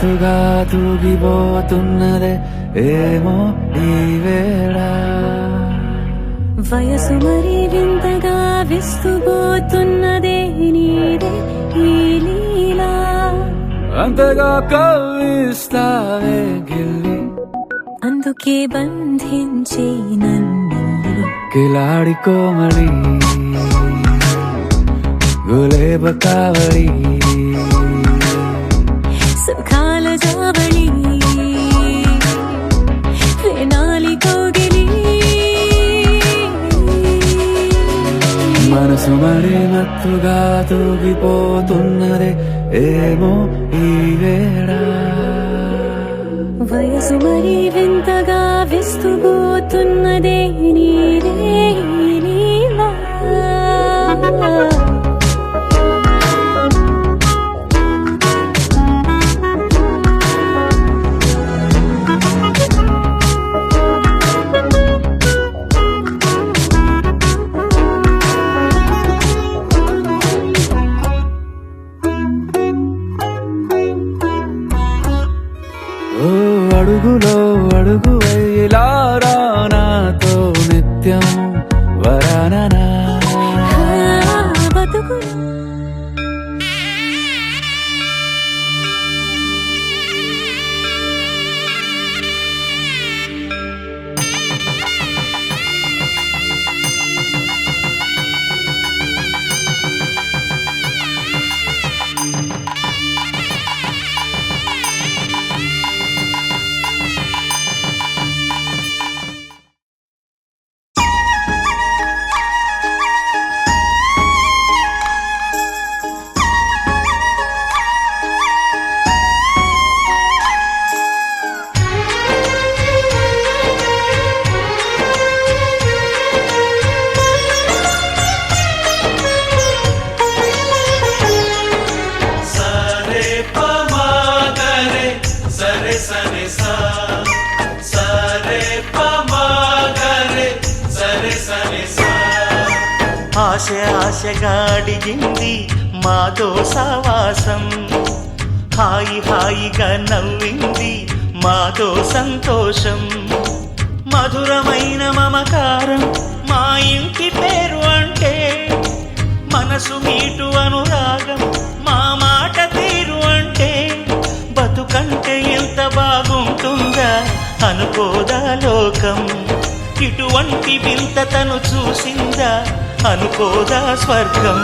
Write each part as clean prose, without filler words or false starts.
మత్తుగా తూగిపోతున్నదే ఏమో ఈ వేళ. వయసు మరి వింతగా విస్తుపోతున్నదే నీదే ఈ లీలా. అంతగా కవ్విస్తావే గిల్లి, అందుకే బంధించే నన్ను కిలాడి కోమలి గులేబ కావలి సుఖాల జావళి వేనాలి కోగిలి. మనసు మరి మత్తుగా తూగిపోతున్నదే ఏమో ఈ వేళ. వయసు మరి వింతగా విస్తుపోతున్నదే నీదే ఈ లీలా. ఓ అడుగులో అడుగు వేలారా నాతో నిత్యం వరాననా. బతుకు ఆశ ఆశగా అడిగింది మాతో సావాసం, హాయి హాయిగా నవ్వింది మాతో సంతోషం. మధురమైన మమకారం మా ఇంటి పేరు అంటే, మనసు మీటు అనురాగం మా మాట తీరు అంటే, బతుకంటే ఎంత బాగుంటుందా అనుకోదా లోకం. ఇటువంటి వింత తను చూసిందా అనుకోదా స్వర్గం.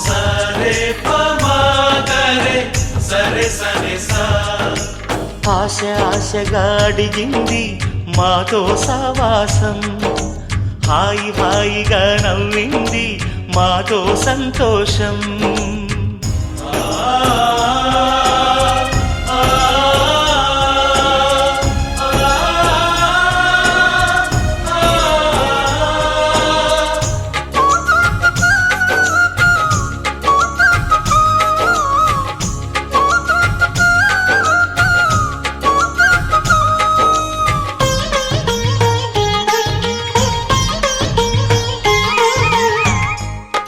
సరే పమాగరే సరే సరే సా. ఆశ ఆశగా అడిగింది మాతో సావాసం, హాయి హాయిగా నవ్వింది మాతో సంతోషం.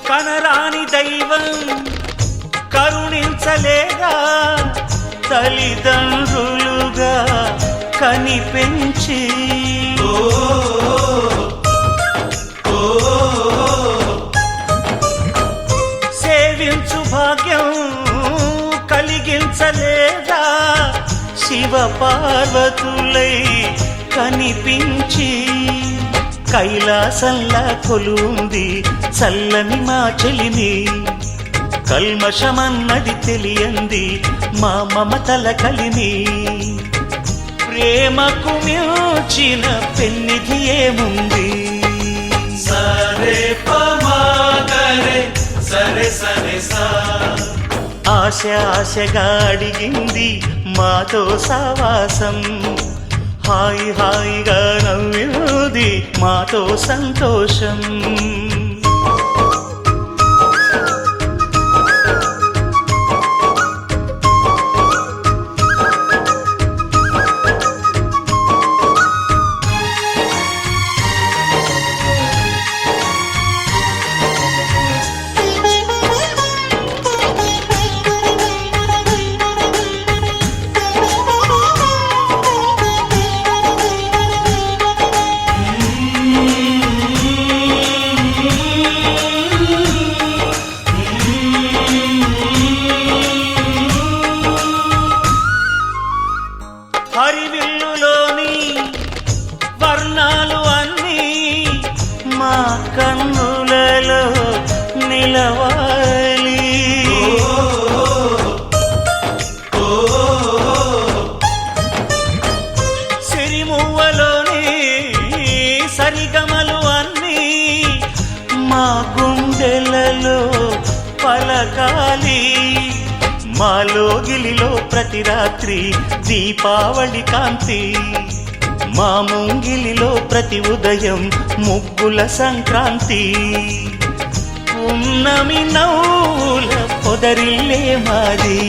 కనరాని దైవం కరుణించలేదా, తల్లిదండ్రులుగా కనిపెంచి సేవించు భాగ్యం కలిగించలేదా, శివ పార్వతులై కనిపించి. కైలాసంలా కొలుంది చల్లని మా చెలిమి, కల్మషమన్నది తెలియంది మా మమతల కలిమి. ప్రేమకు మించిన పెన్నిధి ఏముంది. సరే పమాగరే సరే సరే సా. ఆశ ఆశగా అడిగింది మాతో సావాసం, హాయి హాయిగా నవ్వింది మాతో సంతోషం. వర్ణాలు అన్నీ మా కన్నులలో నిలవాలి. సిరిమువ్వలోని సరిగమలు అన్నీ మా గుండెలలో పలకాలి. మాలోగిలిలో ప్రతి రాత్రి దీపావళి కాంతి, మా ముంగిలిలో ప్రతి ఉదయం ముగ్గుల సంక్రాంతి. ఉన్నమి నవ్వుల పొదరిల్లే మాది.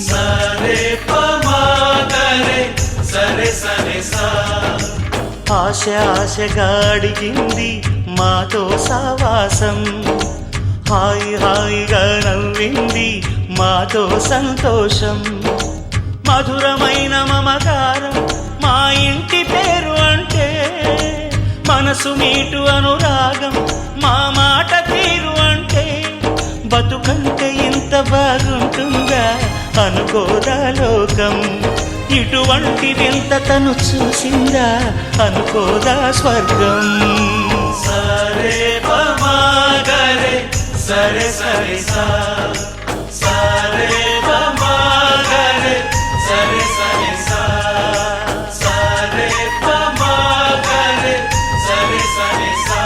సరే పమాగరే సరే సరే సా. ఆశ ఆశగా అడిగింది మాతో సావాసం, హాయి హాయిగా నవ్వింది మాతో సంతోషం. మధురమైన మమకారం మా ఇంటి పేరు అంటే, మనసు మీటు అనురాగం మా మాట తీరు అంటే, బతుకంటే ఇంత బాగుంటుందా అనుకోదా లోకం. ఇటువంటి వింత తను చూసిందా అనుకోదా స్వర్గం. సరే పమాగరే సరే సరే సా. సరే పమాగరే సరే సరే సా. సరే పమాగరే సరే సరే సా.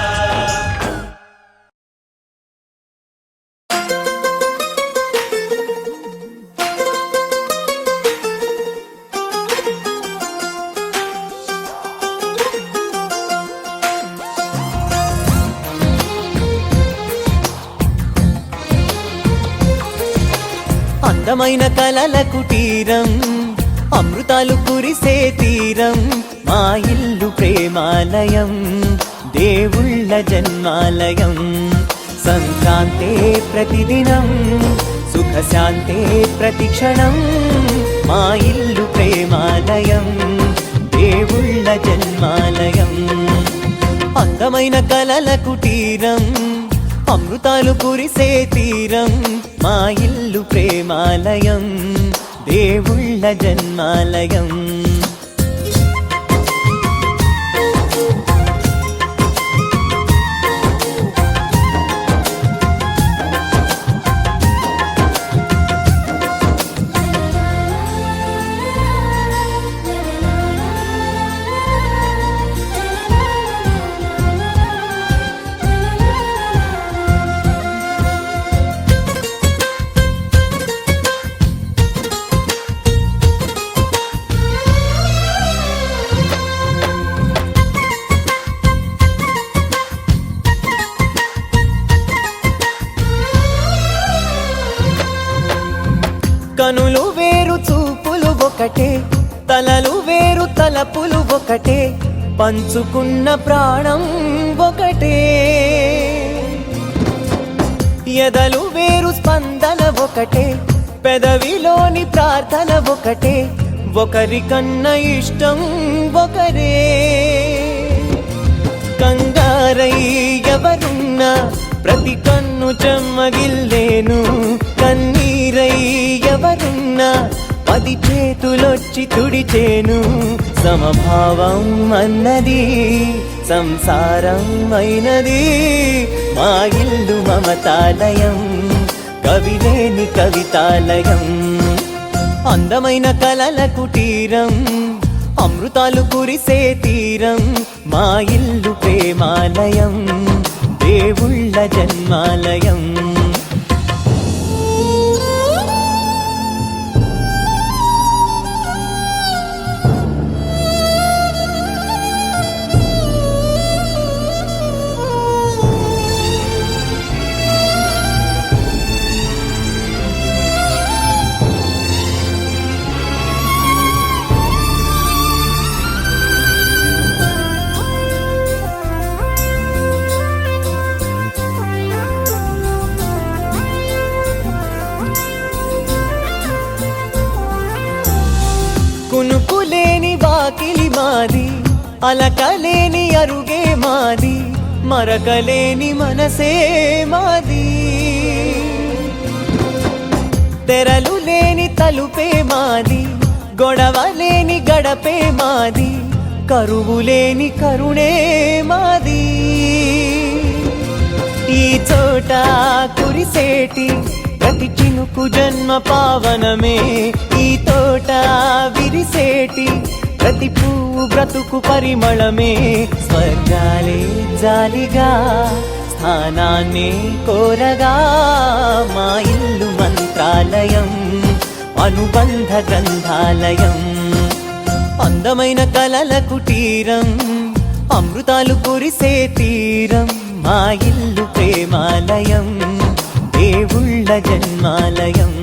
అందమైన కలల కుటీరం, అమృతాలు కురిసే తీరం, మా ఇల్లు ప్రేమాలయం, దేవుళ్ళ జన్మాలయం. సంక్రాంతే ప్రతిదినం, సుఖశాంతే ప్రతిక్షణం, మా ఇల్లు ప్రేమాలయం, దేవుళ్ళ జన్మాలయం. అందమైన కలల కుటీరం, అమృతాలు కురిసే తీరం, మా ఇల్లు ప్రేమాలయం, దేవుళ్ళ జన్మాలయం. కనులు వేరు చూపులు ఒకటే, తలలు వేరు తలపులు ఒకటే, పంచుకున్న ప్రాణం ఒకటే. ఎదలు వేరు స్పందన ఒకటే, పెదవిలోని ప్రార్థన ఒకటే, ఒకరికన్నా ఇష్టం ఒకరే. కంగారై ఎవరున్నా ప్రతి కన్ను చెమ్మగిల్లేను, కన్నీరై ఎవరున్నా 10 చేతులొచ్చి తుడిచేను. సమభావం అన్నది సంసారం అయినది, మా ఇల్లు మమతాలయం, కవిలేని కవితాలయం. అందమైన కలల కుటీరం, అమృతాలు కురిసే తీరం, మా ఇల్లు ప్రేమాలయం, దేవుళ్ళ జన్మాలయం. కునుకులేని వాకిలి మాది, అలకలేని అరుగే మాది, మరకలేని మనసే మాది. తెరలు లేని తలుపే మాది, గొడవ లేని గడపే మాది, కరువులేని కరుణే మాది. ఈ చోట కురిసేటి ప్రతి చినుకు జన్మ పావనమే, ఈ తోట విరిసేటి ప్రతి పువ్వు బ్రతుకు పరిమళమే. స్వర్గాలే జాలిగా స్థానాన్ని కోరగా, మా ఇల్లు మంత్రాలయం, అనుబంధ గ్రంథాలయం. అందమైన కలల కుటీరం, అమృతాలు కురిసే తీరం, మా ఇల్లు ప్రేమాలయం, దేవుళ్ళ జన్మాలయం.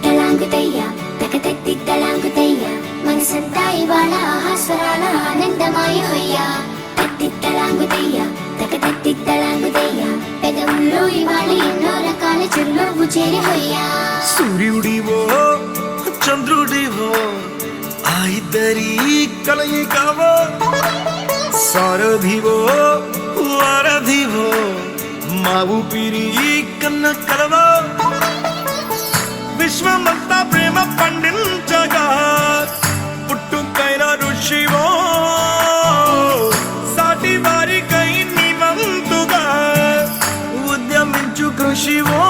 తలాంగుతయ్యా తలాంగుతయ్యా మనసంతా ఇవాళ ఆహాస్వరాల ఆనందమాయ హొయ్యా. తలాంగుతయ్యా తలాంగుతయ్యా పెదవుల్లో ఇవాళ ఎన్నో రకాల చిరునవ్వు చేరి హొయ్యా. సూర్యుడివో చంద్రుడివో ఆ ఇద్దరి కలయికవో, సారథివో వారధివో మా ఊపిరి కన్న కలవో. విశ్వమంతా ప్రేమ పండించగా పుట్టుకైన ఋషివో, సాటి వారికై నివంతుగా ఉద్యమించు కృషివో.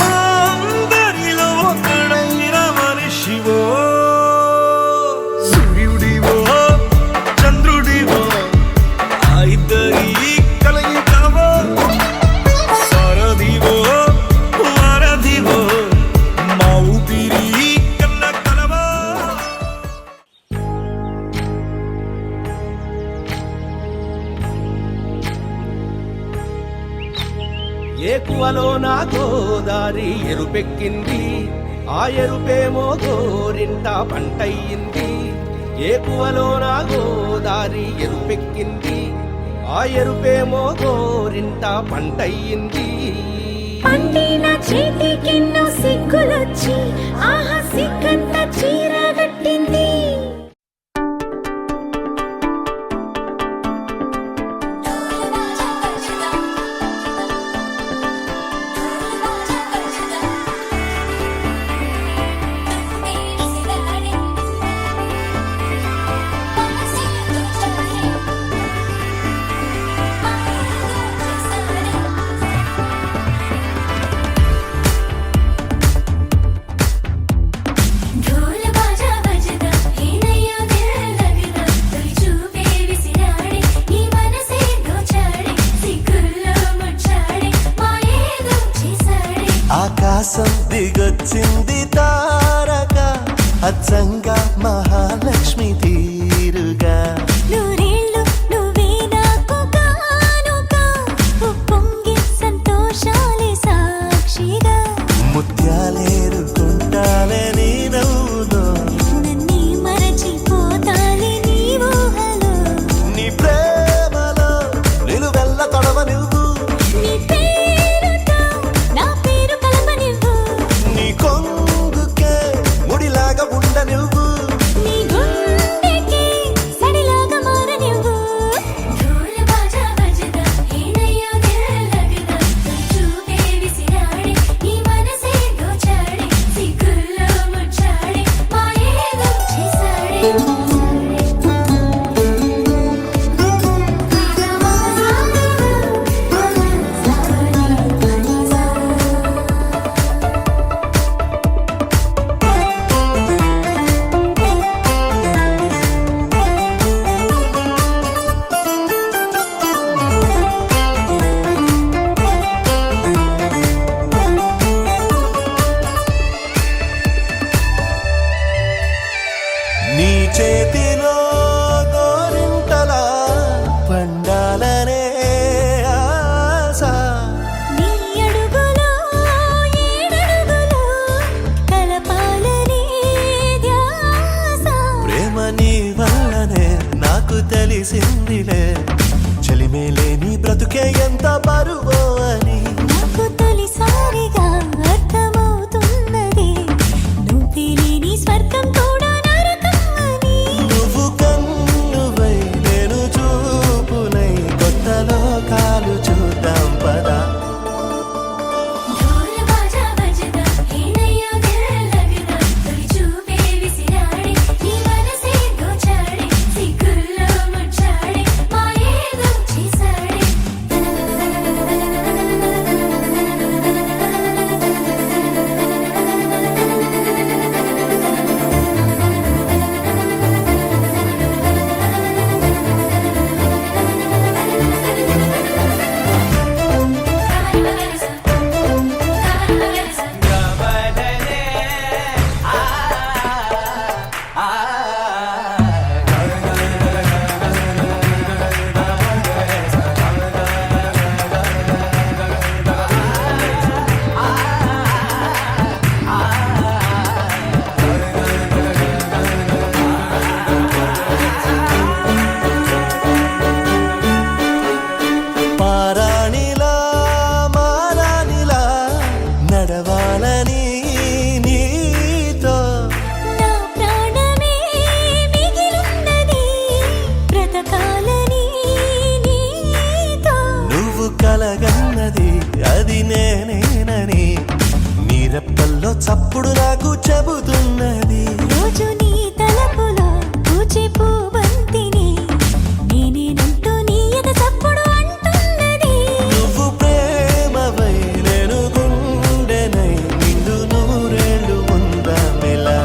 అందరిలో ఒకడైన మనిషివో. సూర్యుడివో చంద్రుడివో ఆ ఇద్దరి కలయికవో, సారథివో వారధివో మా ఊపిరి కన్న కలవో. ఏకువలో నా గోదారి ఎరుపెక్కింది, ఆ ఎరుపేమో గోరింట పంటయ్యింది. ఏకువలో నా గోదారి ఎరుపెక్కింది, ఆ ఎరుపేమో గోరింట పంటయ్యింది. పండిన చేతికెన్నో సిగ్గులొచ్చి ఆహా సిగ్గంత చీరగట్టింది. ఆకాశం దిగొచ్చింది తారక, అచ్చంగా మహాలక్ష్మి తీరుగా. నూరేళ్ళు నువ్వే నాకు కానుక, ఉప్పొంగి సంతోషాలే సాక్షిగా. ముత్యాలేరుకుంటాలే నీ నవ్వులో, నన్నే మరచిపోతాలే నీ ఊహలో. నీ ప్రేమలో నిలువెల్ల తడవ నువ్వు, నీ పేరుతో నా పేరు కలపనివ్వు, నీ కొంగుకే ముడిలాగా ఉండ నువ్వు. నీ గుండెకి సడిలాగా మారనివ్వు. ఢోల్ బాజా బజదా హేనయ్యో దిల్ లగదా, చూపే విసిరాడే నీ మనసే దోచాడే, సిగ్గుల్లో ముచ్చాడే మాయేదో చేసాడే. నీ చేతిలో గోరింటలా పండాలనే ఆశ, నీ అడుగులో ఏడడుగులో కలపాలనే ధ్యాస. ప్రేమ నీ వల్లనే నాకు తెలిసిందిలే, చెలిమేలే నీ బ్రతుకే ఎంత బరువో అని. నాకు తొలిసారిగా అర్థమవుతున్నది, నువ్వే లేని స్వర్గం కూడా నరకం అని. నువ్వు కన్నువై నేను కలగన్నది అది నేనేనని నీ రెప్పల్లో చప్పుడు నాకు చెబుతున్నది. రోజు నీ తలపులో పూచే పూబంతిని నేనేనంటూ నీ ఎద చప్పుడు అంటున్నది. నువ్వు ప్రేమవై నేను గుండెనై నిండు నూరేళ్ళు ఉందామెలా.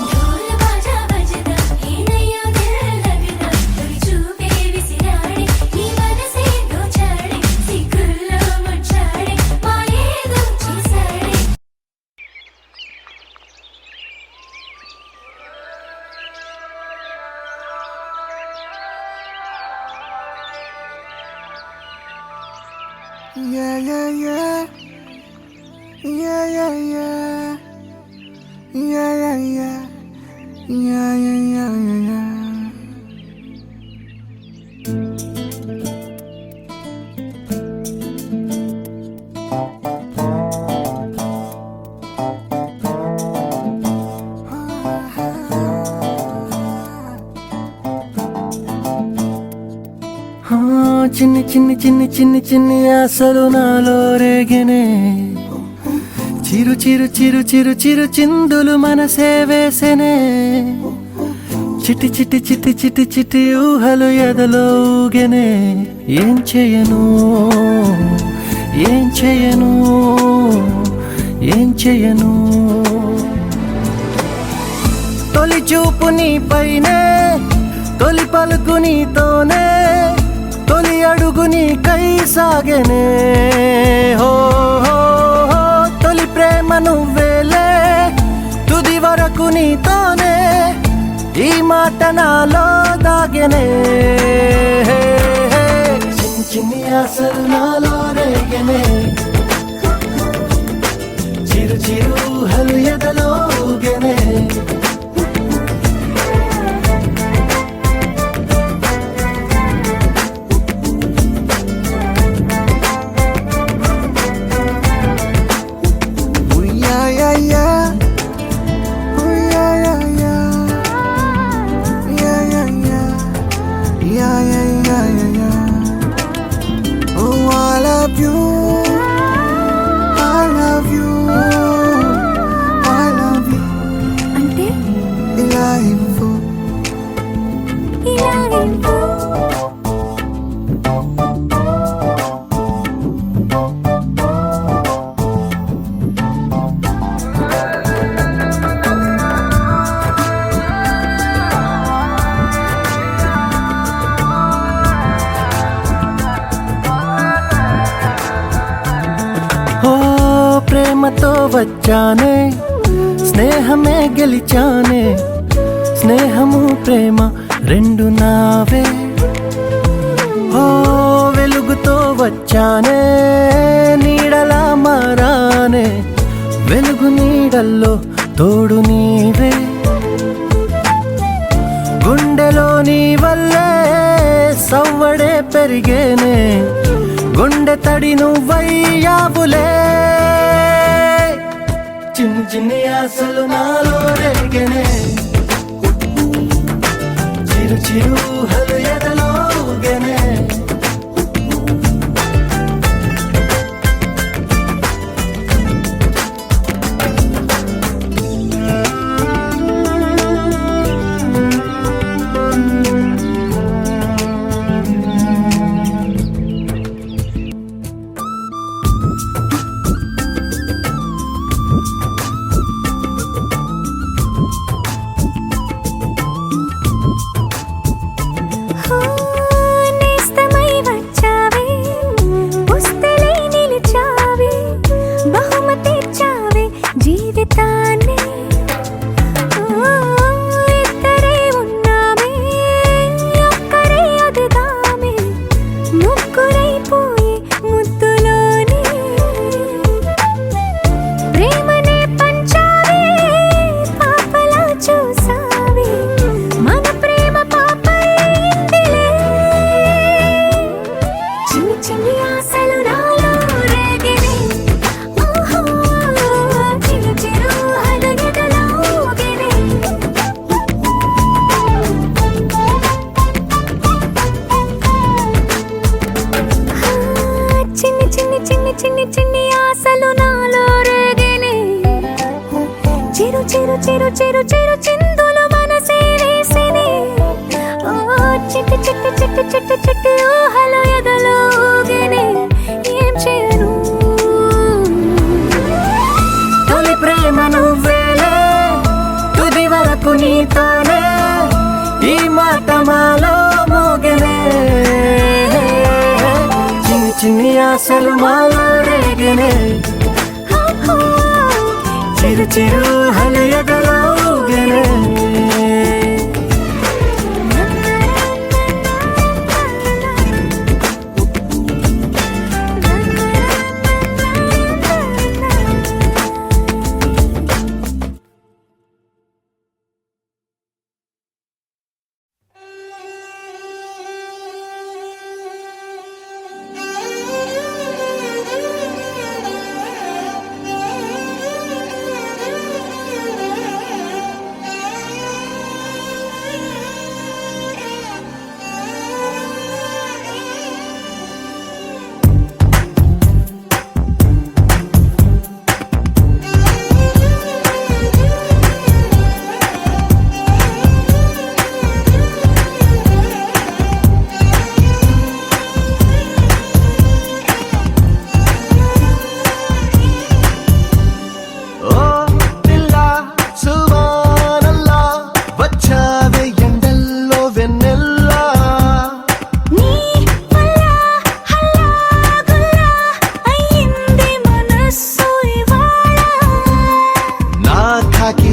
ఢోల్ బాజా బజదా హేనయ్యో దిల్ లగదా తొలి చూపే విసిరాడే నీ మనసే దోచాడే సిగ్గుల్లో ముచ్చాడే మాయేదో చేశాడే. Yeah, yeah, yeah. Yeah, yeah, yeah. Yeah, yeah, yeah. Yeah, yeah, yeah, yeah, yeah. చిన్ని చిన్ని చిన్ని చిన్ని చిన్ని ఆశలు నాలో రేగినే చిరు చిరు చిరు చిరు చిరు చిందులు మనసే వేసెనే చిటి చిటి చిటి చిటి చిటి ఊహలు ఎదలో ఊగెనే ఏం చేయను ఏం చేయను ఏం చేయను తొలి చూపు నీ పైనే తొలి పలుకు నీతోనే తొలి అడుగు నీకై సాగెనే హో హో హో తొలి ప్రేమ నువ్వేలే తుది వరకు నీతోనే ఈ మాట నాలో దాగెనే చిన్ని చిన్ని ఆశలు నాలో రేగెనే చిరు చిరు ఊహలు ఎదలో ఊగెనే అంటే ఇలా ఇవ్వు. ఓ ప్రేమతో వచ్చానే స్నేహమే గెలిచానే స్నేహము ప్రేమ రెండు నావే ఓ వెలుగుతో వచ్చానే నీడలా మారానే వెలుగు నీడల్లో తోడు నీవే గుండెలో నీ వల్లే సవ్వడే పెరిగేనే గుండె తడి నువ్వయ్యావులే చిన్ని చిన్ని ఆశలు నాలో రేగెనే చిరు చిరు ఊహలు ఎదలో ఊగెనే ఆ చిరు చిరు చిందులు మనసే వేసిని ఓ చిట్టి చిట్టి చిట్టి చిట్టి చిట్టి ఊహలు ఎదలో ఊగెనే ఏం చేయను తొలి ప్రేమ నువ్వేలే తుది వరకు నీతోనే ఈ మాట మాలో మోగనే చిన్ని చిన్ని ఆశలు మాలో రేగనే చిరు చిరు హలయగలో ఊగనే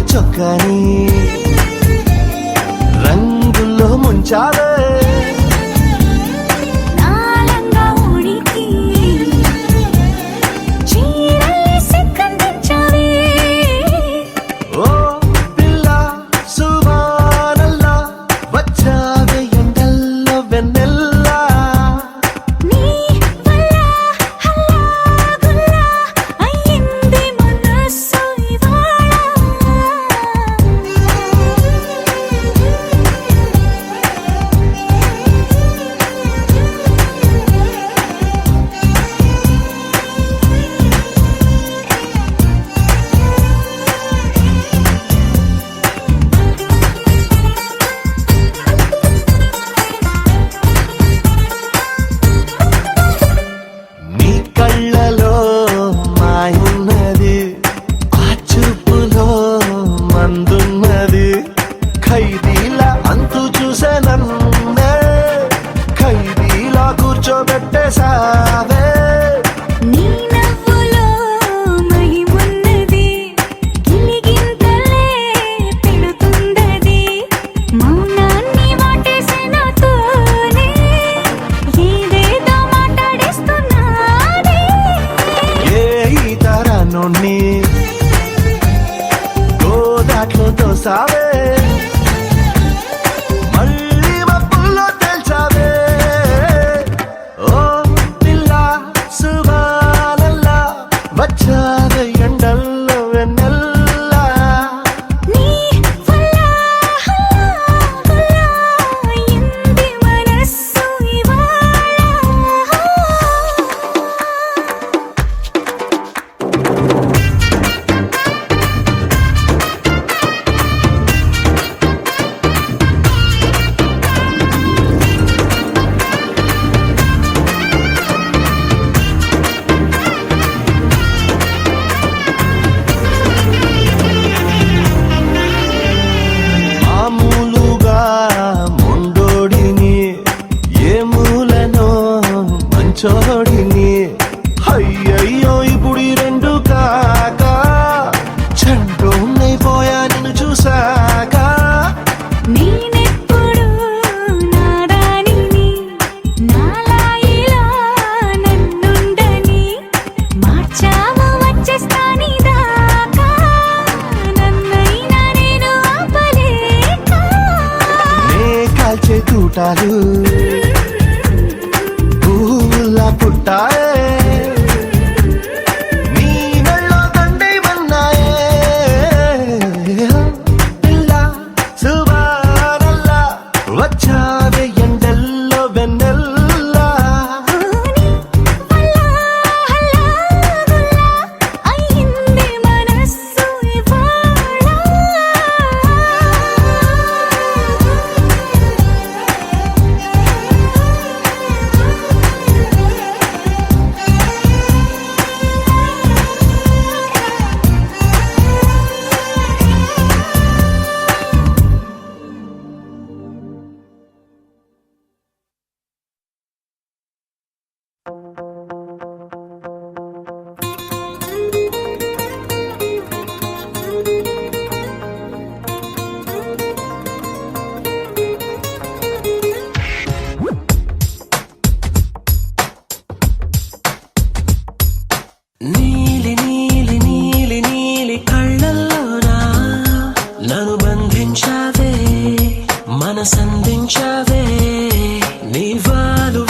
చొక్కని రంగుల్లో ముంచావే నాలంగా ఉడికి చీరల్ని సిగ్గందించావే ఓ పిల్ల సువానల్లా వచ్చావే ఎండల్లో వెన్నెల్లా నీ వల్ల హల్లాగుల్లా అయ్యింది మనసు ఇవాళ నీ కళ్ళలో మాయున్నది ఆ చూపులో మందున్నది ఖైదీలా అంతు చూసే నన్నే ఖైదీలా కూర్చోబెట్టేసావే నీ నవ్వులో మహిమున్నది గిలిగింతలే పెడుతుందది మౌనాన్ని వాటేసి నాతోనే ఏదేదో మాట్లాడేస్తున్నాది ఏ ఈ తరాన్ని గోదాట్లో తోసావే మళ్ళీ మబ్బుల్లో తేల్చావే ఓ పిల్ల సువానల్లా వచ్చావే ఎండల్లో వెన్నెల్లా నీ వల్ల హల్లాగుల్లా అయ్యింది మనసు ఇవాళ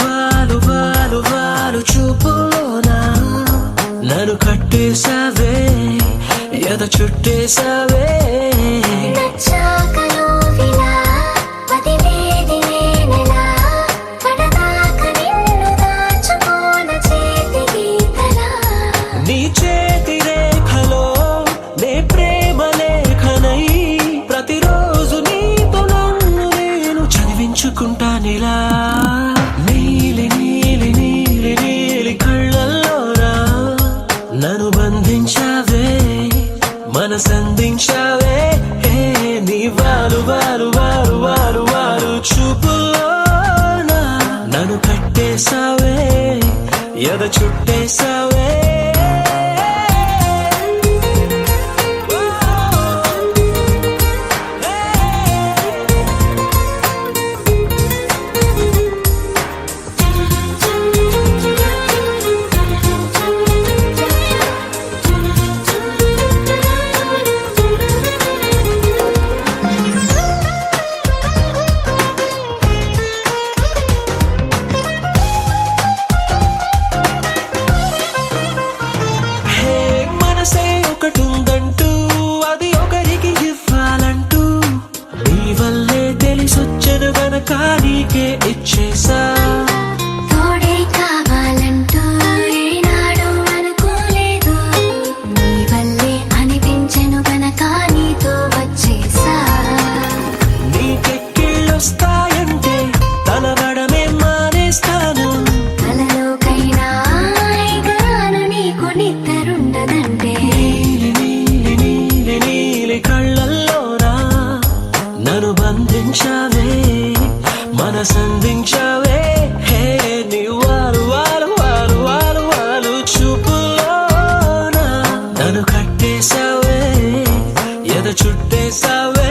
వాలు వాలు వాలు వాలు చూపులోనా నన్ను కట్టేశావే ఎద చుట్టేశావే నచ్చాక నువ్విలా వదిలేది నేనెలా కడదాకా నిన్ను దాచుకోన చేతి గీతలా నీ చేతి రేఖలో నే ప్రేమ లేఖనై ప్రతిరోజు నీతో నన్ను నేను చదివించుకుంటానిలా నీలి నీలి నీలి నీలి కళ్ళల్లోరా నన్ను బంధించావే మనసందించావే నీ వాలు వాలు వాలు వాలు వాలు చూపులోనా నన్ను కట్టేశావే ఎద చుట్టేశావే మనసే ఒకటుందంటూ అది ఒకరికి ఇవ్వాలంటూ నీ వల్లే తెలిసొచ్చను గనక నీకే ఇచ్చేసా తోడే కావాలంటూ ఏనాడు అనుకోలేదు నీ వల్లే అనిపించెను గనక నీతో వచ్చేసా నీకెక్కిళ్ళొస్తాయంటే తలవడమే మానేస్తాను కలలోకైనా ఎగరాను నీకు నిద్రుండదంటే నీలి నీలి నీలి నీలి కళ్ళల్లోరా నన్ను బంధించావే మనసందించావే నీ వారు వారు వారు వారు వారు చూపులోనా నన్ను కట్టేశావే ఎద చుట్టేశావే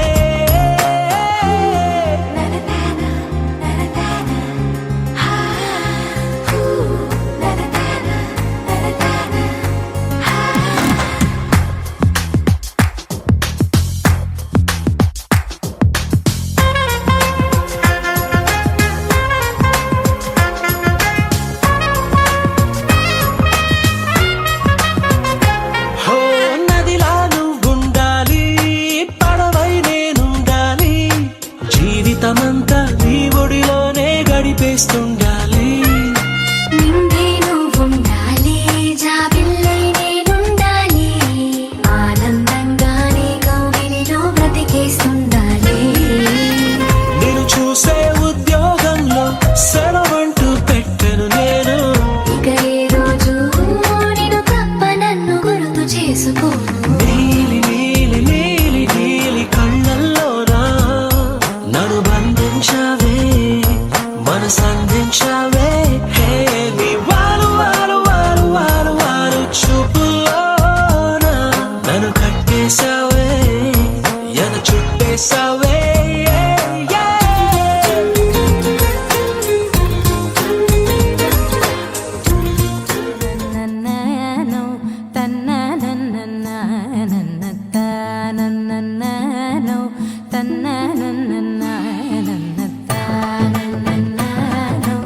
హో నదిలా నువ్వుండాలి పడవై నేనుండాలి జీవితమంతా నీ ఒడిలోనే గడిపేస్తుండాలి నిండే నువ్వుండాలి జాబిల్లై నేనుండాలి ఆనందంగా నీ కౌగిలిలో బ్రతికేస్తుండాలి నేను చూసే ఉద్యోగంలో సెలవంటూ పెట్టను నేను ఇక ఏ రోజు నేను తప్ప నన్ను గుర్తు చేసుకోను నీలి నీలి నీలి నీలి కళ్ళల్లోనా నన్ను బంధించావే మనసందించావే నీ వారు వారు వారు వారు వారు చూపులోనా నన్ను కట్టేశావే ఎద చుట్టేశావే నన్ననో తన్ననన్ననన్ననన్ననో తన్ననన్ననన్ననన్ననో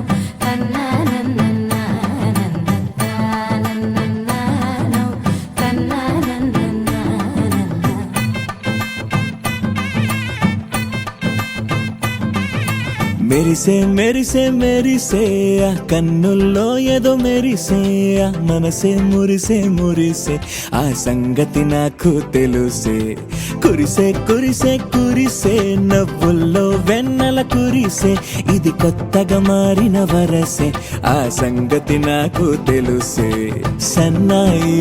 తన్ననన్ననన్ననన్ననో తన్ననన్ననన్ననన్ననో మెరిసే మెరిసే మెరిసే ఆ కన్నుల్లో ఏదో మెరిసే ఆ మనసే మురిసే మురిసే ఆ సంగతి నాకు తెలుసే కురిసే కురిసే కురిసే నవ్వుల్లో వెన్నెల కురిసే ఇది కొత్తగా మారిన వరసే ఆ సంగతి నాకు తెలుసే సన్నాయి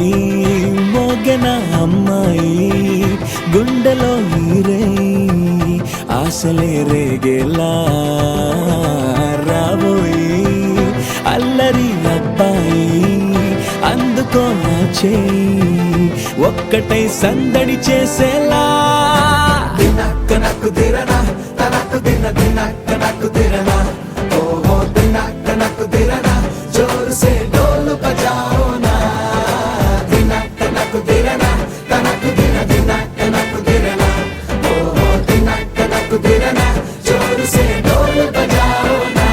మోగెన అమ్మాయి గుండెలో ఈరే ఆశలే రేగేలా రాబోయి అల్లరి అబ్బాయి అందుకో నా చేయి ఒక్కటై సందడి చేసేలా దినక్క నాకు దిరనా తనకు దిన దినక్క నాకు దిరనా ఓహో దినక్క నాకు దిరనా జోరు సే డోలు బజాओ నా దినక్క నాకు దిరనా తనకు దిన దినక్క నాకు దిరనా ఓహో దినక్క నాకు దిరనా జోరు సే డోలు బజాओ నా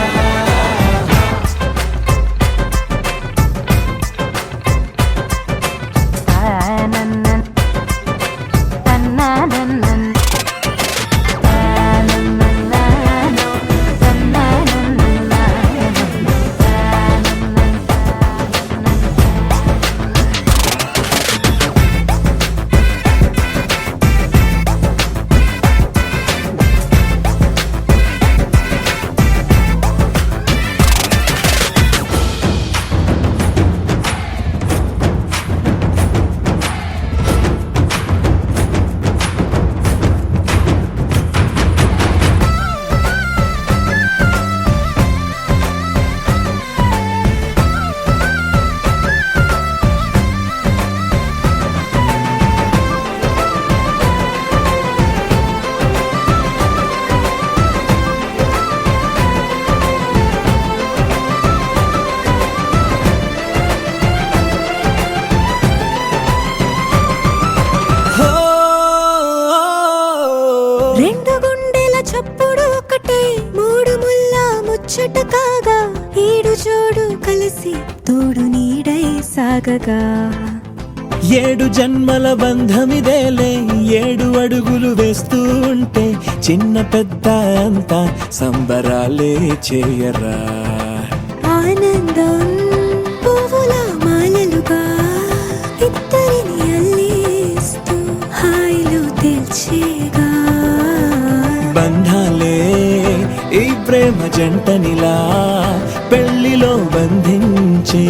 ఈడు జోడు కలిసి తోడు నీడై సాగగా 7 జన్మల బంధమిదేలే 7 అడుగులు వేస్తూ ఉంటే చిన్న పెద్ద అంతా సంబరాలే చేయరా ఆనందం పువ్వుల మాలలుగా ఇద్దరిని అల్లేస్తూ హాయిలో తెల్చేగా బంధాలే ఈ ప్రేమ జంటనిలా పెళ్లిలో బంధించి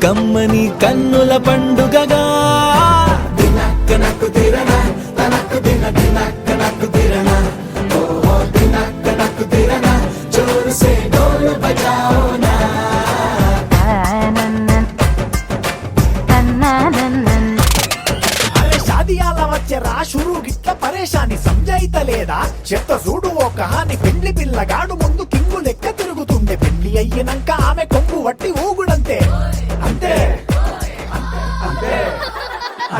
కమ్మని కన్నుల పండుగగా దినక్కనకు తిరనా తనకు దిన దినక్కనకు తిరనా ఓ దినక్కనకు తిరనా జోరు సే డోలు బజాओ నా అరే షాదియాల వచ్చెరా షురు గిట్ల పరేషాని సంజాయితలేదా చెత్త చూడు ఓ కహాని పెళ్లి పిల్లగాడు ముందు కింగు లెక్క తిరుగుతుండే పెళ్లి అయ్యినాక ఆమె కొంగు వట్టి ఊగుడంతే అంతే అంతే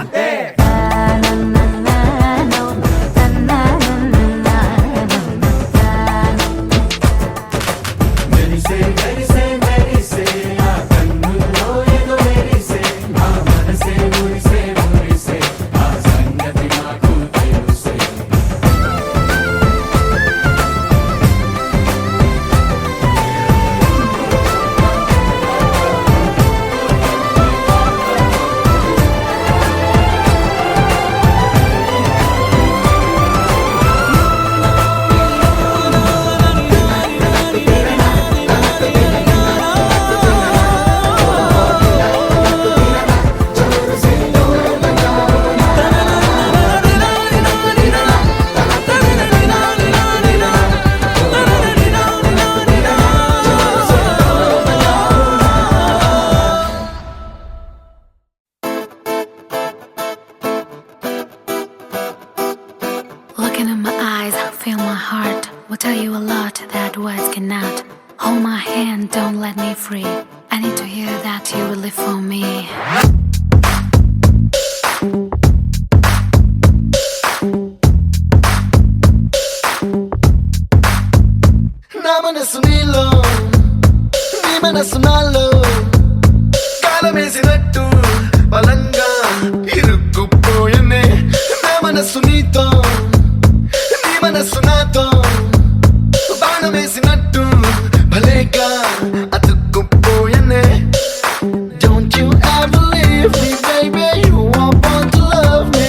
అంతే Looking in my eyes, feel my heart. Will tell you a lot that words cannot. Hold my hand, don't let me free. I need to hear that you will live for me. నా మనసు నీలో నీ మనసు నాలో కాలమేసినట్టు బలంగా ఇరుక్కుపోయనే నా మనసు నీతో నీ మనసు నాతో బాణమేసినట్టు భలేగా అతుక్కుపోయనే Don't you ever leave me, baby. You are born to love me.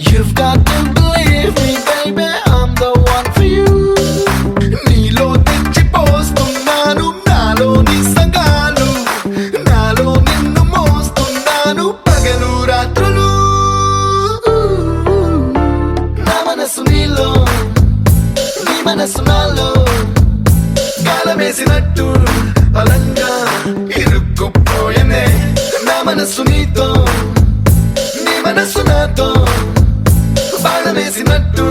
You've got to believe me, baby. I'm the one for you. నీలో తెచ్చిపోస్తున్నాను నాలో నీ సంగాలు నాలో నిన్ను మోస్తున్నాను పగలు రాత్రులు నా మనసు నీలో నీ మనసు నాలో గాలమేసినట్టు బలంగా ఇరుక్కుపోయనే నా మనసు నీతో నీ మనసు నాతో బాణమేసినట్టు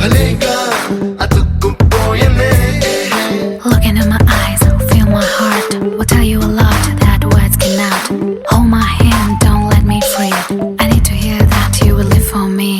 భలేగా అతుక్కుపోయనే Looking in my eyes, feel my heart. Will tell you a lot that words cannot. Hold my hand, don't let me free. I need to hear that you will live for me.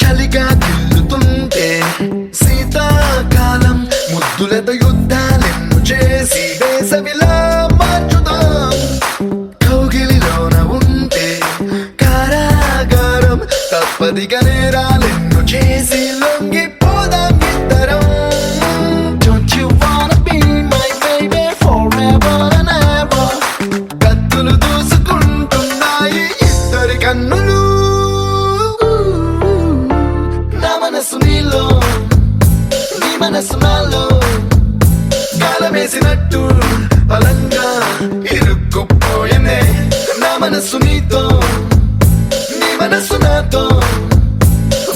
చలిగా తిల్లుతుంటే శీతాకాలం ముద్దులతో యుద్ధాలెన్ను చేసి వేసవిలా మార్చుదాం కౌగిలిలోన ఉంటే కారాగారం తప్పదిగా నేరాలెన్ను చేసి లొంగిపోదాం ఇద్దరం Don't you wanna be my baby forever and ever కత్తులు దూసుకుంటున్నాయి ఇద్దరి కన్నులు నా మనసు నీలో నీ మనసు నాలో గాలమేసినట్టు బలంగా ఇరుక్కుపోయనే నా మనసు నీతో నీ మనసు నాతో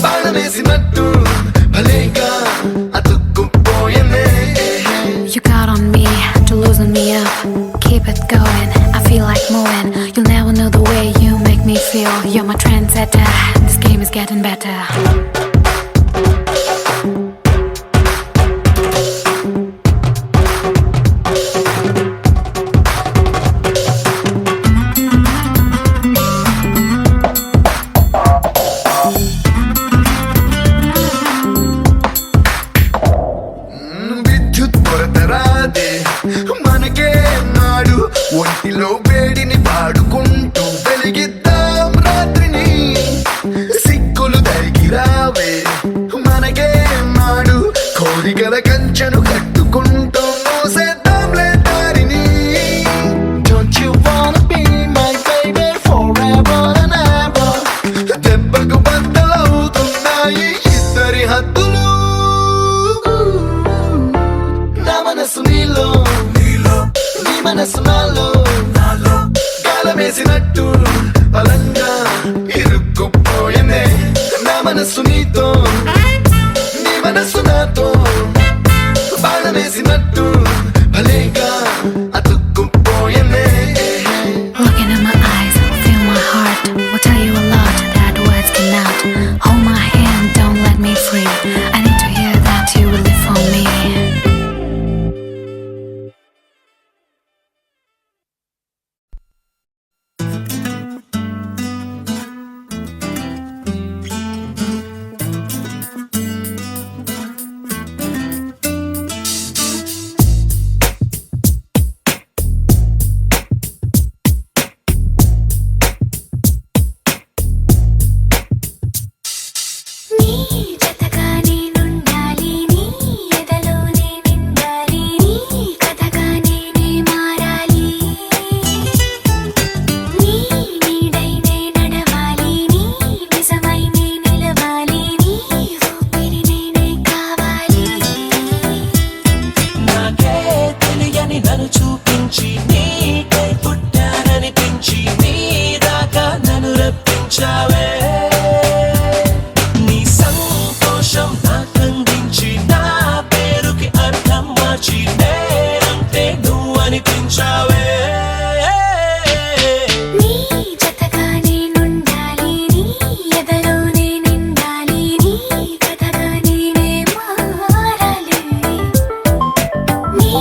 బాణమేసినట్టు భలేగా అతుక్కుపోయనే You got on me to loosen me up. Keep it going, I feel like moving. You'll never know the way you make me feel. You're my trendsetter. This game is getting better. విద్యుత్ కొరతరాదే మనకే నాడు ఒంటిలో వేడిని పాడుకుంటూ వెలిగిద్దాం రాత్రిని సిక్కులు దరికి రావే మనకే నాడు కోరికల కంచెను కట్టుకుంటూ మోసేద్దాంలే దారిని. Don't you wanna be my baby forever and ever? దెబ్బకు బద్దలవుతున్నాయి ఇద్దరి హద్దులు. నా మనసు నీలో నీ మనసు నాలో గాలమేసినట్టు బలంగా ఇరుక్కుపోయిందే. నా మనసు నీతో నీ మనసు నాతో బాణమేసినట్టు భలేగా అతుక్కుపోయిందే. Look into my eyes, feel my heart. Will tell you a lot that words cannot. Hold my hand, don't let me free. I need to hear that you will live for me. నీ జతగా నేనుండాలి, నీ ఎదలోనే నిండాలి, నీ కథగా నేనే మారాలి. నీ నీడై నే నడవాలి, నీ నిజమై నే నిలవాలి, నీ ఊపిరి నేనే కావాలి. నాకే తెలియని నన్ను చూపించి నీకై పుట్టాననిపించి నీ దాకా నన్ను రప్పించావే. నీ సంతోషం నాకందించి నా పేరుకి అర్థం మార్చి నేనంటే నువ్వు అనిపించావే. నీ జతగా నేనుండాలి, నీ ఎదలోనే నిండాలి, నీ కథగా నేనే మారాలి. నీ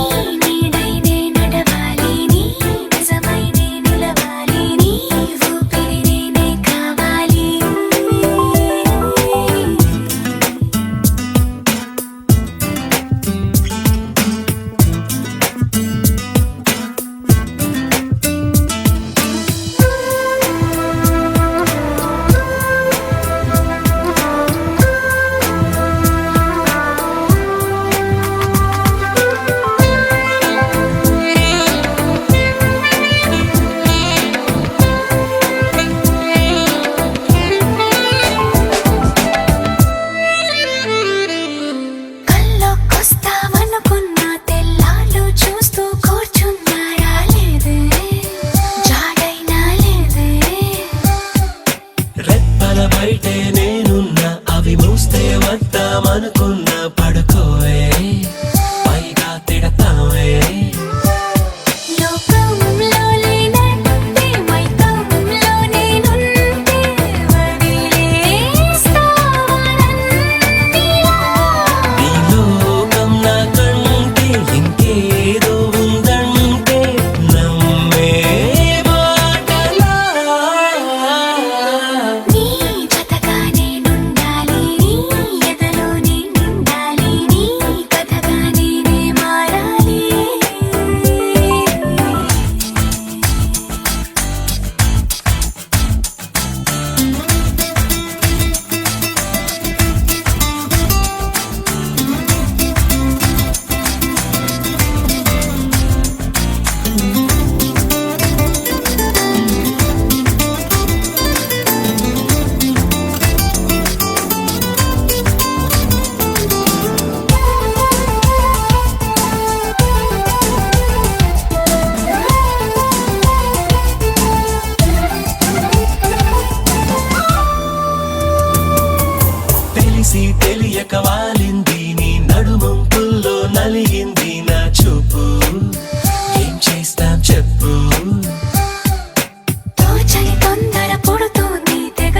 నీడై నే నడవాలి, నీ నిజమై నే నిలవాలి, నీ ఊపిరి నేనే కావాలి. కల్లోకొస్తావనుకున్నా తెల్లాళ్ళు చూస్తూ కూర్చున్నా రాలేదే, జాడైనా లేదే. రెప్పల బయటే నేనున్నా అవి మూస్తే వద్దామనుకున్నా పడుకోవే పైగా తిడతావే. లోకంలో లేనంటే మైకంలో నేనుంటే వదిలేస్తావా నన్నిలా? నీ లోకం నాకంటే ఇంకేదో ఉందంటే నమ్మే మాటలా. నీ జతగా నేనుండాలి, నీ ఎదలోనే నిండాలి, నీ కథగా నేనే మారాలి. తెలిసి తెలియక వాలింది నీ నడుమంపుల్లో నలిగింది నా చూపు. ఏం చేస్తాం చెప్పు. తోచని తొందర పుడుతోంది, తెగ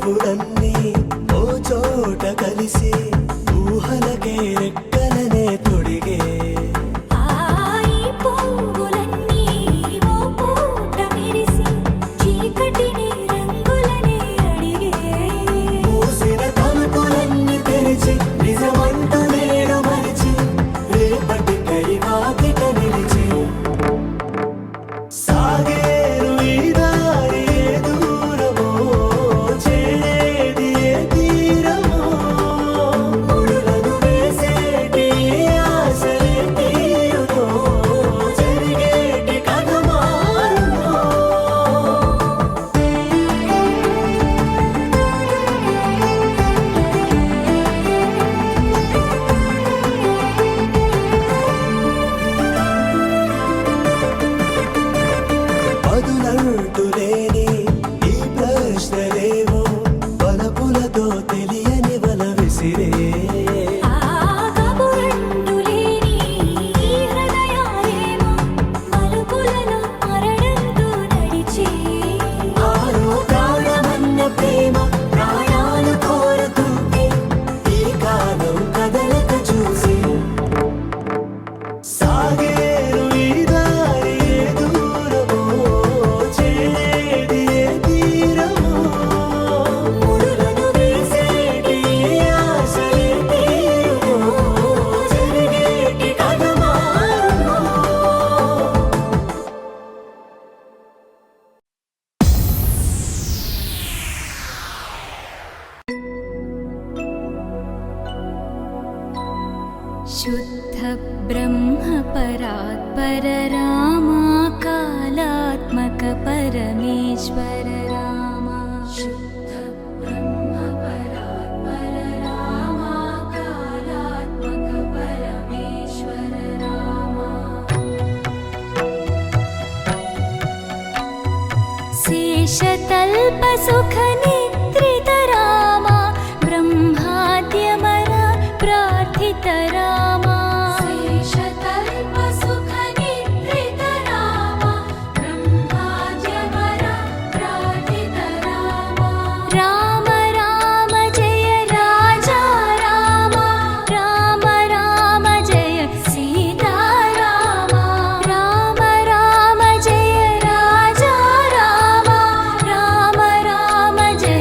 పువ్వులన్నీ ఓ చోట కలిసి ఊహలకే రెక్కలనే తొడిగే ఈ పువ్వులన్నీ ఓ పూట విరిసి చీకటిని రంగులనే అడిగే మూసిన తలుపులన్నీ తెరిచి నిజమంటూ నేడు మరిచి రేపటికై వాకిట నిలిచి సాగేరు ఈ దారి ఏ దూరమో చేరేది ఏ తీరమో ముడులను వేసేటి ఆశలే తీరుతో జరిగేటి కథ మారునో బదులంటూ లేని ఈ ప్రశ్నలేవో వలపులతో తెలియని వల విసిరే కబురంటూ లేని ఈ హృదయాలేమో మలుపులలో మరణంతో నడిచే ఆరో ప్రాణమన్న ప్రేమ ప్రాణాలు కోరుతుంటే ఈ కాలం కదలక చూసి సాగేరు ఈ దారి ఏ దూరమో చేరేది ఏ తీరమో ముడులను వేసేటి ఆశలే తీరుమో జరిగేటి కథ మారునో शुद्ध ब्रह्म परात्पर रामा कालात्मक परमेश्वर रामा शुद्ध ब्रह्म परात्पर रामा कालात्मक परमेश्वर रामा शेषतल्प सुख निद्रित रामा ब्रह्माद्यमर प्रार्थित रामा शेषतल्प सुख निद्रित रामा ब्रह्माद्यमर प्रार्थित रामा राम राम जय राजा रामा राम राम जय सीता रामा राम राम जय राजा रामा राम राम जय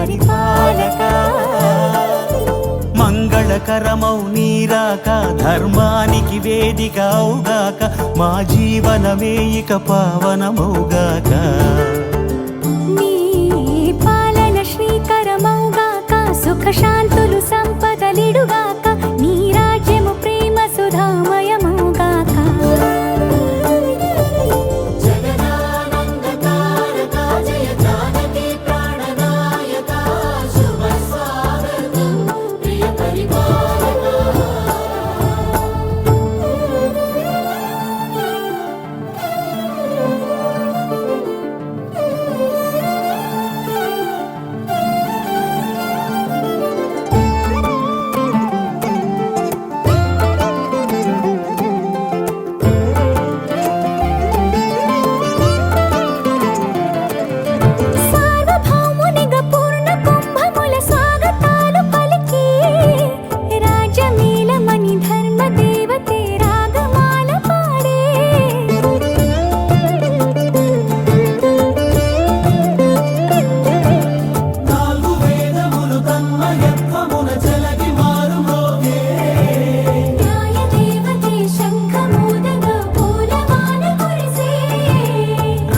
పరిపాలక మంగళకరమౌ నీరాక ధర్మానికి వేదిక అవుగాక మా జీవనమే ఇక పావనమౌగాక నీ పాలన శ్రీకరమౌగాక సుఖ శాంతులు సంపదలిడుగాక నీ రాజ్యము ప్రేమ సుధామయమౌగాక జగదానందకారక జయ జానకి ప్రాణనాయక శుభ స్వాగతం ప్రియ పరిపాలక సార్వభౌమునిగా పూర్ణ కుంభముల స్వాగతాలు పలికి రాజమేళమణి ధర్మ దేవతే రాగమాల పాడే నాలుగు వేదములు తన్మయత్వమున చెలగి మారు మోగే న్యాయ దేవతే శంఖమూదగా పూలవాన కురిసే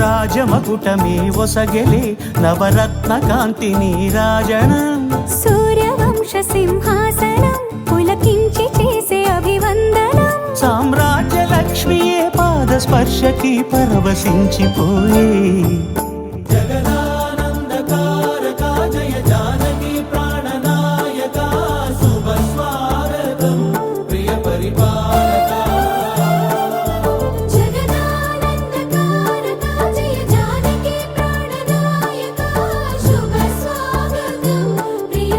రాజమకుటమే ఒసగెలే నవరత్న కాంతిని రాజనం సూర్యవంశ సింహాసనం పులకించి చేసే అభివందనం సామ్రాజ్య లక్ష్మియే పాద స్పర్శకి పరవశించిపోయే జగదానందకారక జయ జానకి ప్రాణనాయక శుభ స్వాగతం ప్రియ పరిపాలక జగదానందకారక జయ జానకి ప్రాణనాయక శుభ స్వాగతం ప్రియ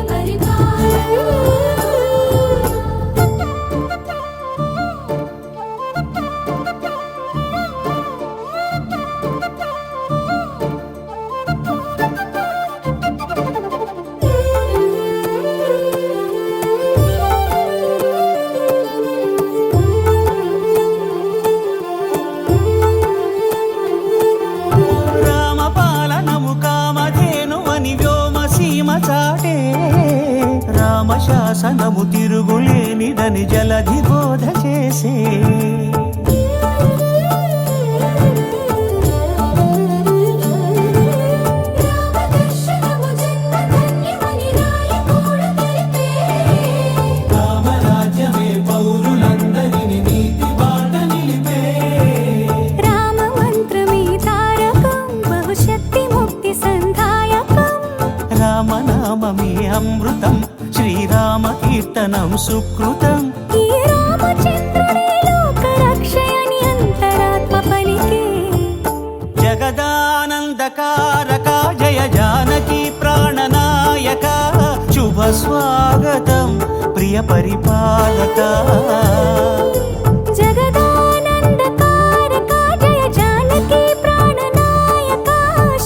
రామపాలనము కామధేను అని వ్యోమసీమ చాటే రామశాసనము తిరుగులేనిదని జలధి బోధ చేసే రామదర్శనము జన్మధన్యమని రాయకూడ తెలిపే రామరాజ్యమే పౌరులందరిని నీతి బాట నిలిపే రామ మంత్రమే తారకం బహుశక్తి ముక్తి సంధాయకం రామనామమే అమృతం శ్రీరామ కీర్తనం సుకృతం ఈ రామచంద్రుడే లోక రక్షయని అంతరాత్మ పలికే జగదానందకారక జయ జానకి ప్రాణనాయక శుభ స్వాగతం ప్రియ పరిపాలక జగదానందకారక జయ జానకి ప్రాణనాయక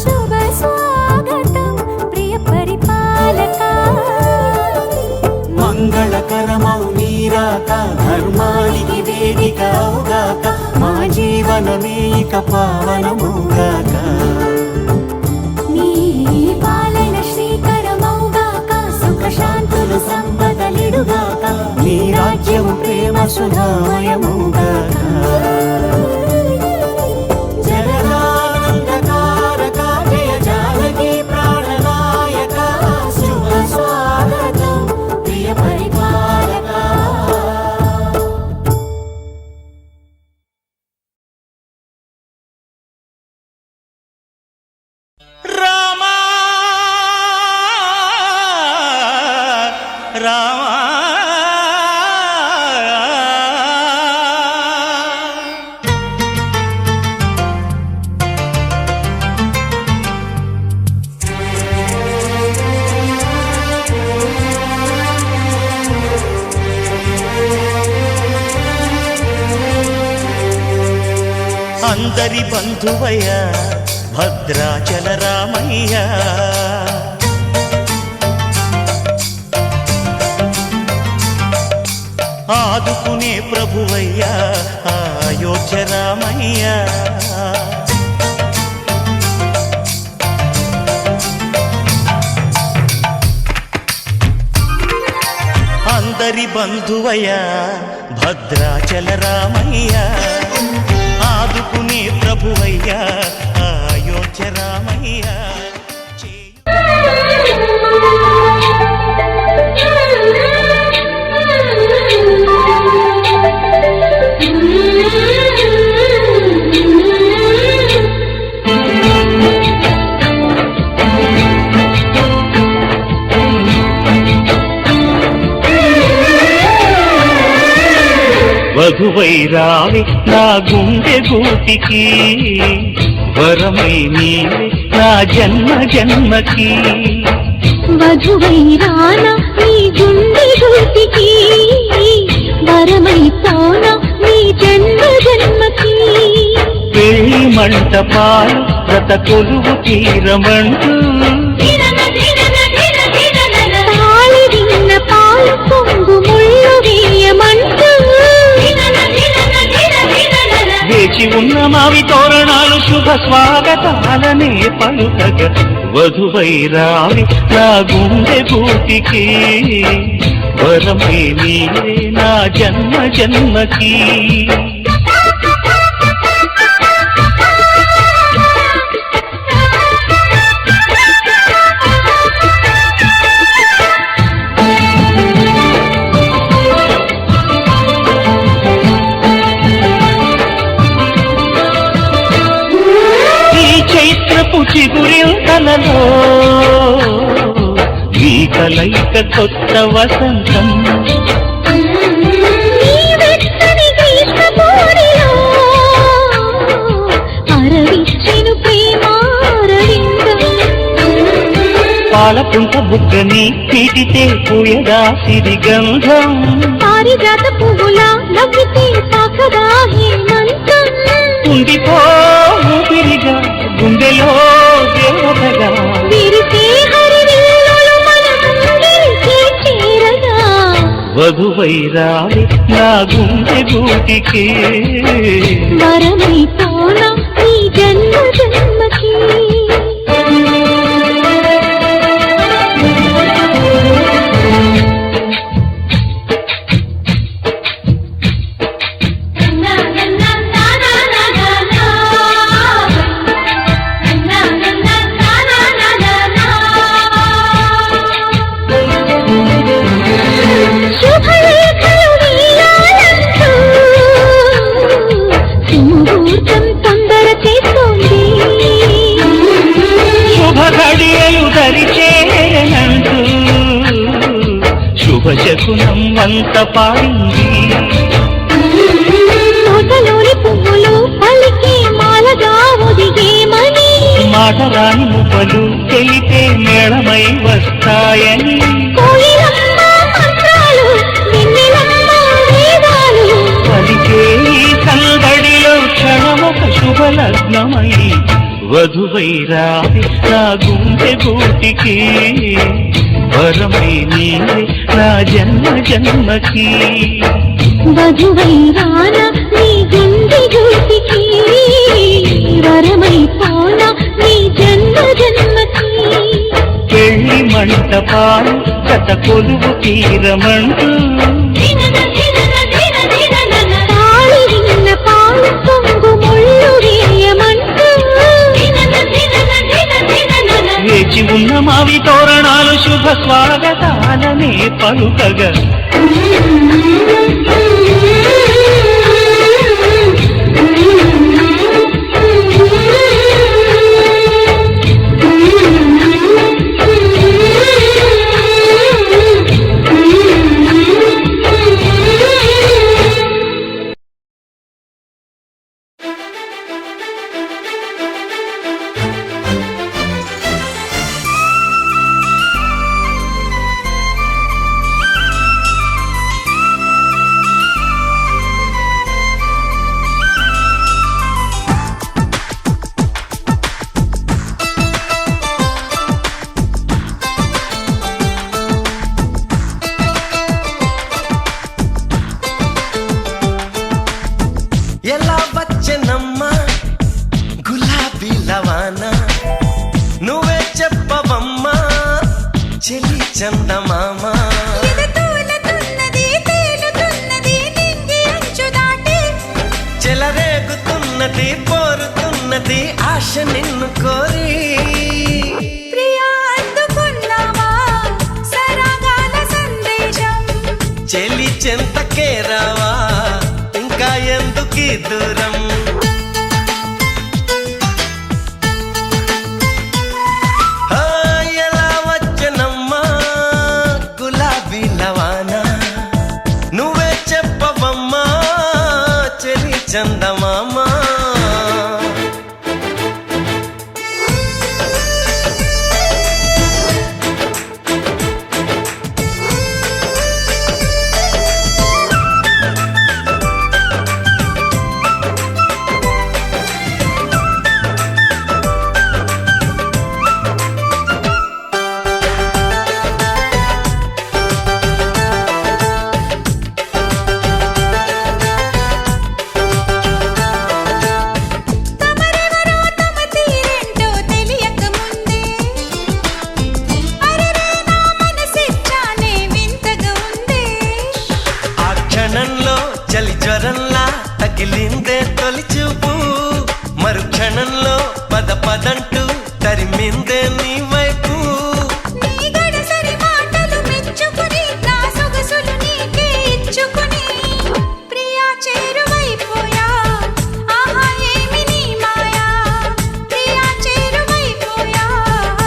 శుభ స్వాగతం ప్రియ పరిపాలక మంగళకరమౌ నీరాక ధర్మానికి వేదిక అవుగాక మా జీవనమే ఇక పావనమౌగాక నీ పాలన శ్రీకరమౌగాక సుఖ శాంతులు సంపదలిడుగాక నీ రాజ్యము ప్రేమ సుధామయమౌగాక జగదానందకారక జయ జానకి ప్రాణనాయక శుభ స్వాగతం ప్రియ పరిపాలక రామా రామా అందరి బంధువయ్య భద్రాచల రామయ్య ఆదుకునే ప్రభువయ్యా అయోధ్య రామయ్య అందరి బంధువయ్యా భద్రాచల రామయ్య, ఆదుకునే ప్రభువయ్యా అయోధ్య రామయ్య. వధువై రావి నా గుండె గూటికి, వరమై నీవే నా జన్మ జన్మకి. వధువై రానా నీ గుండె గూటికి, వరమై పోనా నీ జన్మ జన్మకి. పెళ్లి మంటపాలు రత కొలువు తీరమంటూ, తాళి విన్న పాలు పొంగు ముళ్ళు వేయమంటూ, వేచి ఉన్న మావి తోరణాలు శుభ స్వాగతాలనే పలుకగ. వధువై రావి నా గుండె గూటికి, వరమై నీవే నా జన్మ జన్మకి. చిగురింతలలో ఈ కలయిక కొత్త వసంతం. పాలపుంట బుగ్గని పీటితే పూయగా సిరి గంధం. పారిజాత పువ్వులా నవ్వితే తాకదా హేమంతం. ఉండిపో ఊపిరిగా గుండెలో దేవతగా, విరిసే హరివిల్లులు మన గుండెలకి చేరగా. వధువై రావి నా గుండె గూటికి, వరమై పోనా నీ జన్మ జన్మకి. శుభశకునం వంత పాడింది. తోటలోని పువ్వులు పలికే మాలగా ఒదిగేమని, మాటరాని మువ్వలు తెలిపే మేళమై వస్తాయని. కోయిలమ్మ మంత్రాలు వెన్నెలమ్మ వేదాలు, పలికే ఈ సందడిలో క్షణమొక శుభలగ్నమై. వధువై రావి నా గుండె గూటికి, వరమై నీవే నా జన్మ జన్మకి. వధువై రానా నీ గుండె గూటికి, వరమై పోనా నీ జన్మ జన్మకి. పెళ్లి మంటపాలు కథ కొలువు తీరమంటూ, తాళి విన్న పాలు పొంగు ముళ్ళు వేయమంటూ, వేచి ఉన్న మావి తోరణాలు శుభ స్వాగతాలనే పలుకగా. ఎలా వచ్చెనమ్మా గులాబీ లవానా, నువ్వే చెప్పవమ్మా చెలి చందమామ. ఎదతూలతున్నది ఉన్నది ఆశ నిన్ను కోరి. ప్రియా అందుకున్నావా సరాగాల సందేశం, చెలి చెంతకే రావా ఇంకా ఎందుకీ దూరం. ఆ, ఎలా వచ్చనమ్మా గులాబీ లవానా, నువ్వే చెప్పవమ్మా చెలి చందమామా. తమరెవరో తమ తీరేంటో తెలియక ముందే, అరెరే నా మనసిచ్చానే వింతగా ఉందే. ఆ క్షణంలో చలి జ్వరంలా తగిలిందే తొలి చూపు, మరు క్షణంలో పద పదంటూ తరిమిందే నీ వైపు. నీ గడసరి మాటలు మెచ్చుకుని నా సొగసులు నీకే ఇచ్చుకుని, ప్రియా చేరువైపోయా ఆహా ఏమి నీ మాయా. ప్రియా చేరువైపోయా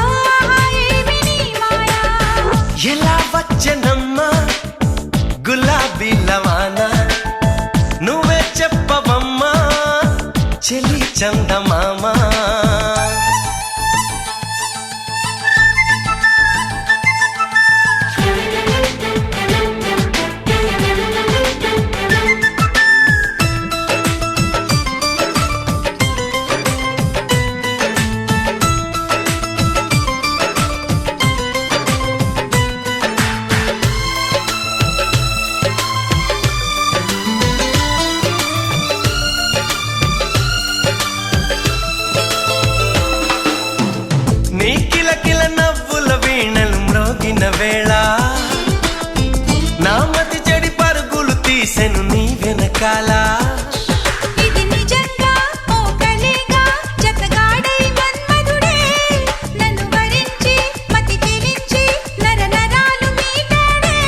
ఆహా ఏమి నీ మాయా. ఎలా వచ్చనమ్మా గులాబీ లవానా, నువ్వే చెప్పవమ్మా చెలి చందమామా. నీ కిలకిల నవ్వుల వీణలు మ్రోగిన వేళ, నా మతి చెడి పరుగులు తీసెను నీ వెనకాల. ఇది నిజంగా ఓ కలేగా జతగాడై మన్మధుడే, నన్ను వరించి మతి చెలించి నర నరాలు మీటాడే.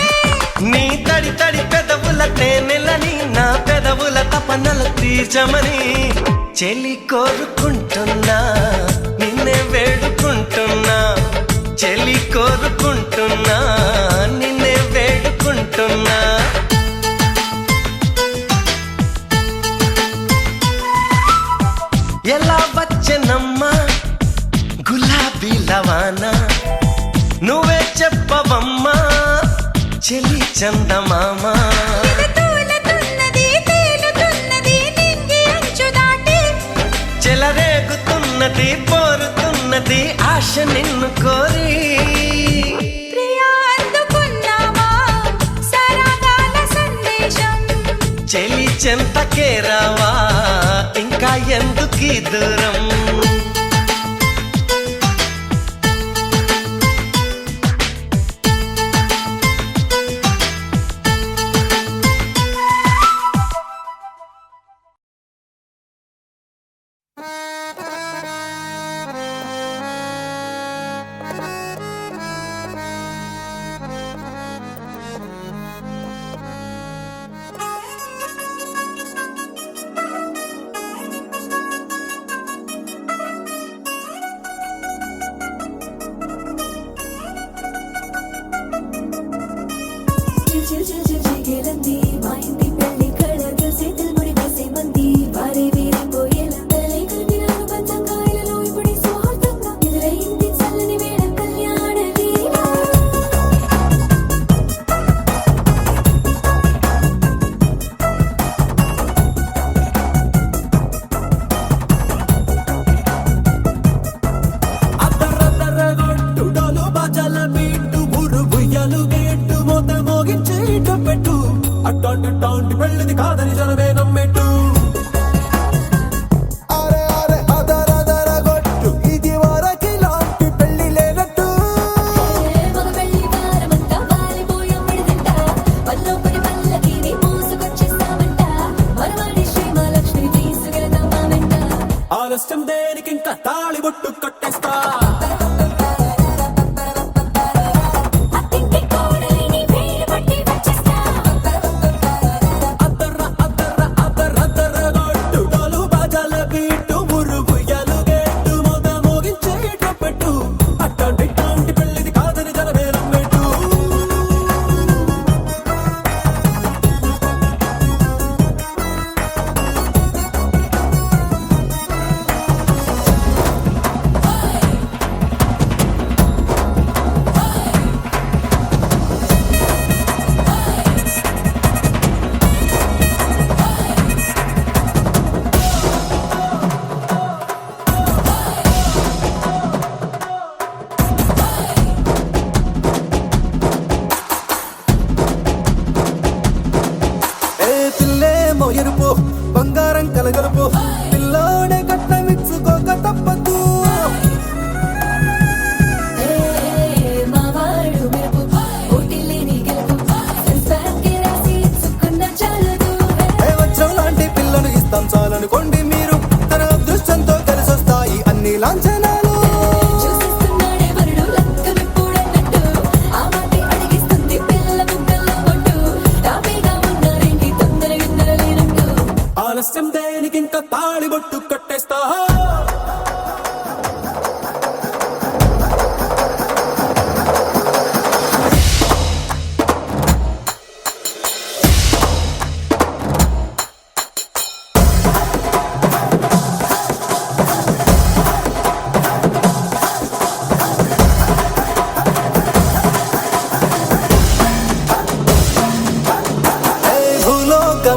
నీ తడి తడి పెదవుల తేనెలని నా పెదవుల తపనల తీర్చమని చెలి కోరుకుంటున్నా, నిన్నే వేడుకుంటున్నా. చెలి కోరుకుంటున్నా, నిన్నే వేడుకుంటున్నా. ఎలా వచ్చనమ్మా గులాబీ లవానా, నువ్వే చెప్పవమ్మా చెలి చందమామా. తూలుతున్నది తేలుతున్నది నింగి అంచు దాటి, చెలరేగుతున్నది పోరుతున్నది ఆశ నిన్ను కోరి. ప్రియా అందుకున్నావా సరాగాల సందేశం, చెలి చెంతకే రావా ఇంకా ఎందుకీ దూరం. చిగిరంది మా ఇంటి పెళ్లి కళగా చేతులు ముడి వేసే మంది వారే వీరిపోయేలా తలే కలిపినాను పంచంగాయలలో ఇప్పుడు సౌహార్దంగా ఎదురైంది చల్లని వేళ కళ్యాణ వీరిగా. అద్దరద్దరగొట్టుడోలు బజల బీటు బురుబుయ్యలు గేట్టు మోత మోగించే పెట్టు అట్టాంటి టాంటి పెళ్ళిది కాదని జనమే నమ్మెట్టు. అరే అరే అదరదరగొట్టు ఇది వరకి లాంటి పెళ్లి లేనట్టు. మగ పెళ్లి వారమంతా వాలిపోయాం విడిదింట, పల్లోపడి పల్లకిని మోసుకొచ్చేస్తామంట, మనవాడి శ్రీ మహాలక్ష్మి తీసుకెళ్తాం మా వెంట. ఆలస్యం దే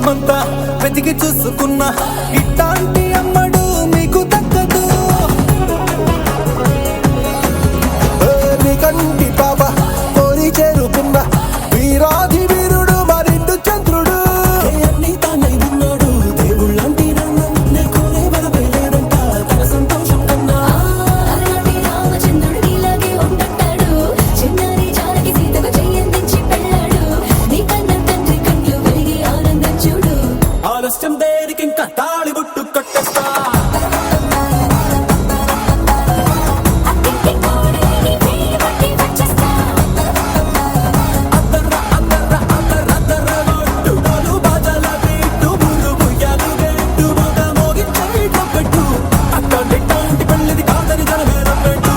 లోకమంతా వెతికి చూసుకున్నా ఇట్లాంటి అమ్మడు మీకు దక్కదు. నీ కంటి పాప కోరి చేరుకున్న వీరాధి వీరుడు మరిండు చంద్రుడు. అన్ని తానై ఉన్నాడు దేవుళ్ళంటి నన్ను నే కోరే వరమే లేదంట తన సంతోషం కన్నా. అలాంటి రామచంద్రుడు నీలాగే ఉండంటాడు. చిన్నారి జానకి సీతకు చెయ్యందించి పెళ్ళాడు. నీ కన్న తండ్రి కంట్లు వెలిగి ఆనందం చూడు. ఆలస్యం దేనికింకా తాళి బుట్టు కట్టేస్తా. అత్తింటి కోడలిని పేరు పట్టి వచ్చేస్తా. అద్దర్ర అద్దర్ర అద్దర్ర అద్దర్ర కొట్టు డోలు బాజాల బీటు బుర్రు బుయ్యాలు గెట్టు మొగ మోగించేట పెట్టు. అట్లాంటి పెళ్ళిది కాదని జనమేరం పెట్టు.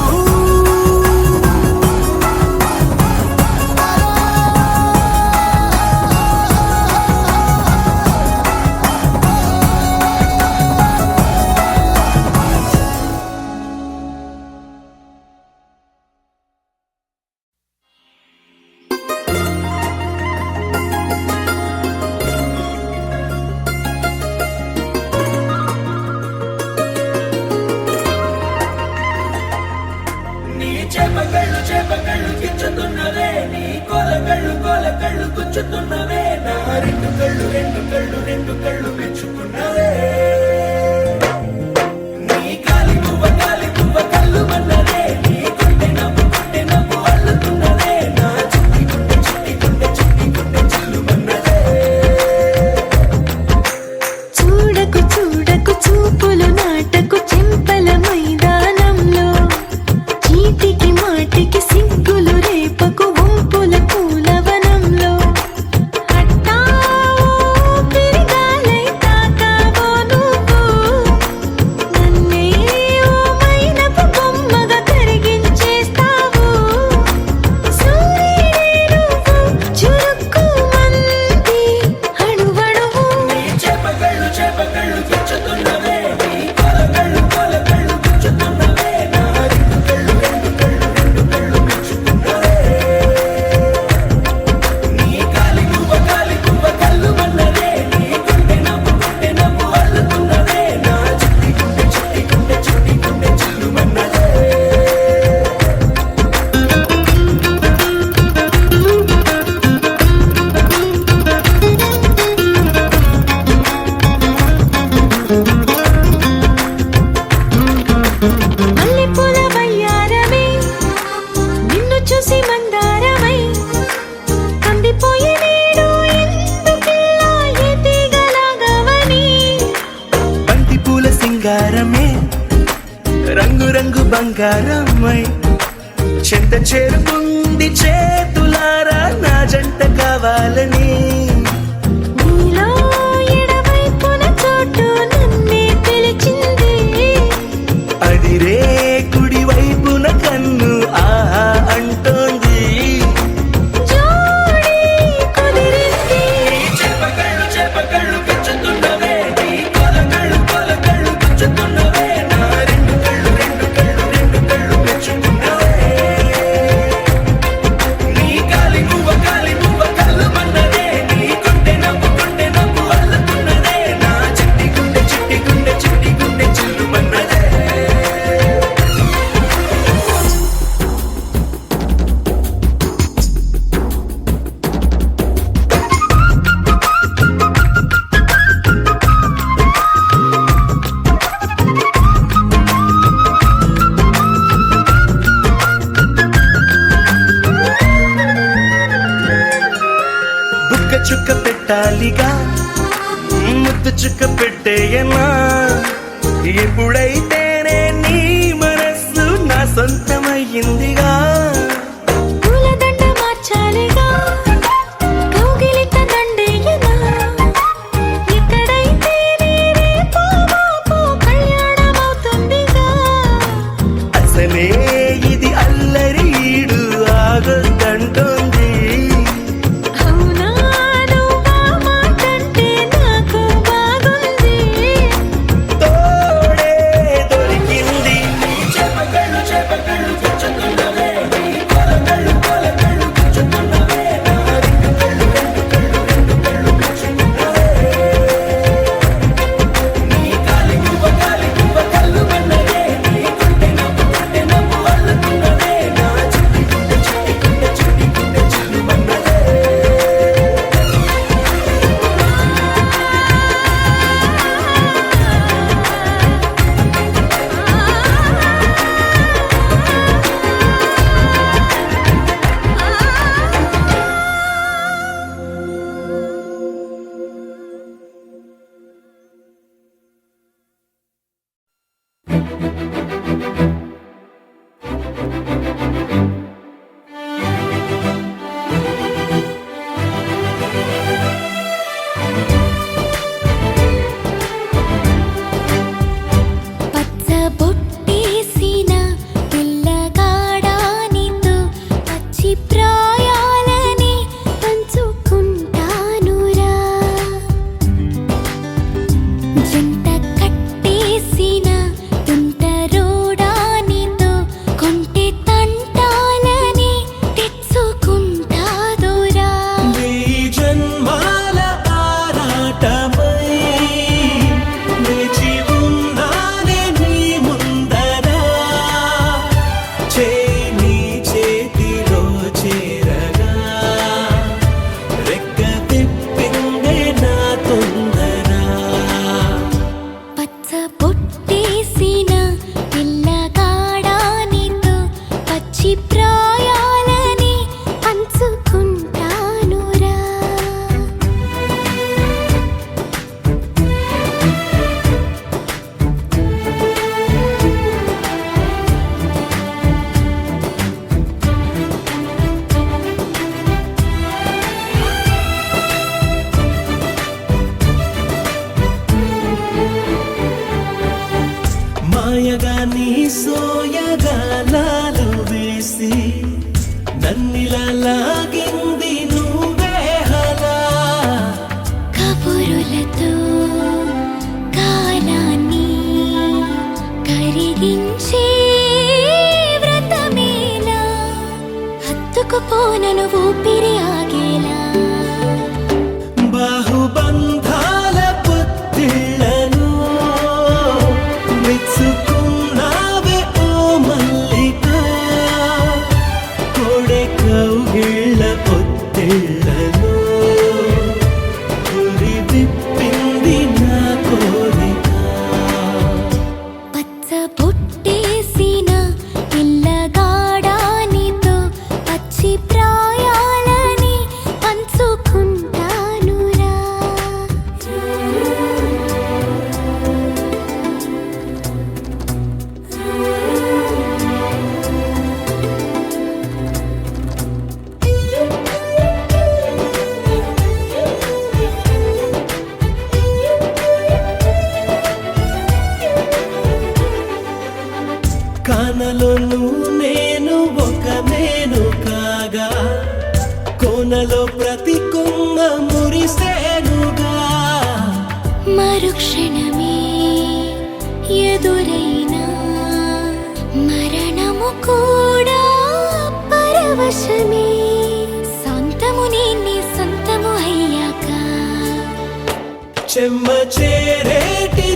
నీ చేపకళ్ళు గిచ్చుతున్నవే, నీ కోలకళ్ళు గుచ్చుతున్నవే, నా రెండు కళ్ళు మెచ్చుకున్నవే. నీ కాలి పువ్వ కళ్ళు మన్నదే, నీ గుండె నవ్వు అల్లుతున్నదే, నా చిట్టి గుండె చిల్లు మన్నదే. చూడకు చూడకు చూపులు నాటకు చెంపల మైదానంలో. చీటికి మాటికి సిగ్గులు రేపకు వంపుల పూలవనంలో. హఠావో పిరిగాలై తాకావో నువ్వు. నన్నే ఓ మైనపు బొమ్మగా కరిగించేస్తావు. సూర్యుడే నువ్వు చురుక్కుమంది అణువణువు. నీ చేపకళ్ళు గిచ్చుతున్నవే, నీ కోలకళ్ళు గుచ్చుతున్నవే, నా రెండు కళ్ళు మెచ్చుకున్నవే. నీ కాలి పువ్వ కళ్ళు మన్నదే, నీ గుండె నవ్వు అల్లుతున్నదే, నా చిట్టి గుండె చిల్లు మన్నదే. మల్లెపూల వయ్యారమే నిన్ను చూసి మందారమై కందిపోయి నేడు ఎందుకిలా ఎదిగలాగవని. బంతి పూల సింగారమే రంగు బంగారమై చెంత చేరుకుంది చేతులారా నా జంట కావాలని. నీలో ఎడవైపున చోటు నన్నే పిలిచింది. అదిరే కుడి వైపున కన్ను ఆహా అంటోంది. జోడి కుదిరింది. చేపకళ్ళు గిచ్చుతున్నవే, నీ కోలకళ్ళు గుచ్చుతున్నవే, నా రెండు కళ్ళు మెచ్చుకున్నవే. నీ కాలి పువ్వ కళ్ళు మన్నదే, నీ గుండె నవ్వు అల్లుతున్నదే, నా చిట్టి గుండె చిల్లు మన్నదే. బుక్క చుక్క పెట్టాలిగా, ముద్దు చుక్క పెట్టేయనా. ఎప్పుడైతేనే నీ మనస్సు నా సొంతమయ్యిందిగా. పూలదండ మార్చాలిగా, కౌగిలిత దండేయనా. ఎక్కడైతే రేపో మాపో కళ్యాణమవుతుందిగా. అసలే ఇది అల్లరి ఈడు ఆగొద్దంటోంది. అవునా నువ్వా మాటంటే నాకు బాగుంది. తోడే దొరికింది. చేపకళ్ళు గుచ్చుతున్నవే, నీ పచ్చి ప్రాయాలని పంచుకుంటానురా జంట కట్టేసిన తుంటరోడానితో కొంటె తంటాలని తెచ్చుకుంటాదురా వెయ్యి జన్మాల ఆరాటమై వేచి ఉన్నానే నీ ముందరా చేయి చేతిలో చేరగా రెక్క తిప్పిందే నా తొందర పచ్చ పొట్టేసిన పిల్లగాడానితో పచ్చి ప్రాయాలని పంచుకుంటానురా మాయగా నీ సోయగాలాలు వేసి నన్నిలా లాగింది నువ్వే హలా కబురులతో కాలాన్ని కరిగించే వ్రతమేలా హత్తుకుపోనను ఊపిరి ఆగేలా బాహుబంధాల పొత్తిళ్లను మెచ్చుకున్నావే ఓ మల్లిక కోడె కౌగిళ్ళ పొత్తిళ్లను గురి విప్పింది నా కోరిక పచ్చ పొట్టేసిన పిల్లగాడానితో పచ్చి ప్రాయాలని పంచుకుంటానురా కానలోను నేను ఒక నేను కాగా కోనలో ప్రతి కొమ్మ మురిసేనుగా మరుక్షణమే ఎదురైనా మరణము కూడా పరవశమే సొంతము నీ సొంతము అయ్యాక చెమ్మ చేరేటి